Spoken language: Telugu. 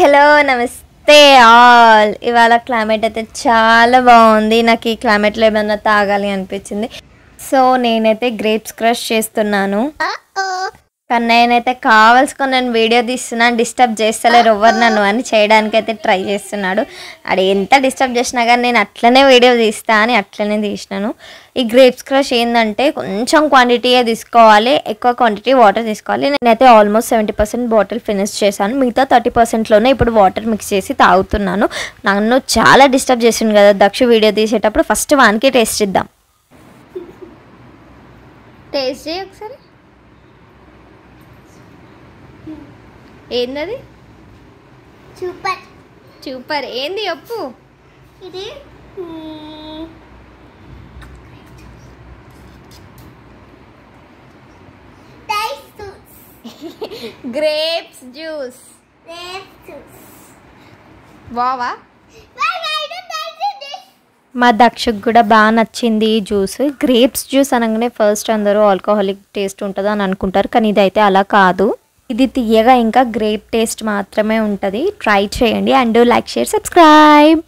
హలో నమస్తే ఆల్. ఇవాళ క్లైమేట్ అయితే చాలా బాగుంది. నాకు ఈ క్లైమేట్లో ఏమన్నా తాగాలి అనిపించింది. సో నేనైతే గ్రేప్స్ క్రష్ చేస్తున్నాను. కానీ నేనైతే కావాల్సుకొని నేను వీడియో తీస్తున్నాను, డిస్టర్బ్ చేస్తలేరు ఎవరు నన్ను అని చేయడానికి అయితే ట్రై చేస్తున్నాడు. అది ఎంత డిస్టర్బ్ చేసినా కానీ నేను అట్లనే వీడియో తీస్తా అని అట్లనే తీసినాను. ఈ గ్రేప్స్ క్రష్ ఏంటంటే కొంచెం క్వాంటిటీయే తీసుకోవాలి, ఎక్కువ క్వాంటిటీ వాటర్ తీసుకోవాలి. నేనైతే ఆల్మోస్ట్ 70% బాటిల్ ఫినిష్ చేశాను. మిగతా 30%లోనే ఇప్పుడు వాటర్ మిక్స్ చేసి తాగుతున్నాను. నన్ను చాలా డిస్టర్బ్ చేసింది కదా దక్షు వీడియో తీసేటప్పుడు. ఫస్ట్ వానికి టేస్ట్ ఇద్దాం. టేస్ట్ చేయి ఒకసారి. ఏందది? Super super. ఏంది చెప్పు. ఇది గ్రేప్స్ జ్యూస్. వావా. మా దక్షకు కూడా బాగా నచ్చింది ఈ జ్యూస్. గ్రేప్స్ జ్యూస్ అనగానే ఫస్ట్ అందరూ ఆల్కహాలిక్ టేస్ట్ ఉంటుంది అని అనుకుంటారు, కానీ ఇదైతే అలా కాదు. ఇది తీయగా ఇంకా గ్రేప్ టేస్ట్ మాత్రమే ఉంటుంది. ట్రై చేయండి అండ్ లైక్, షేర్, సబ్స్క్రైబ్.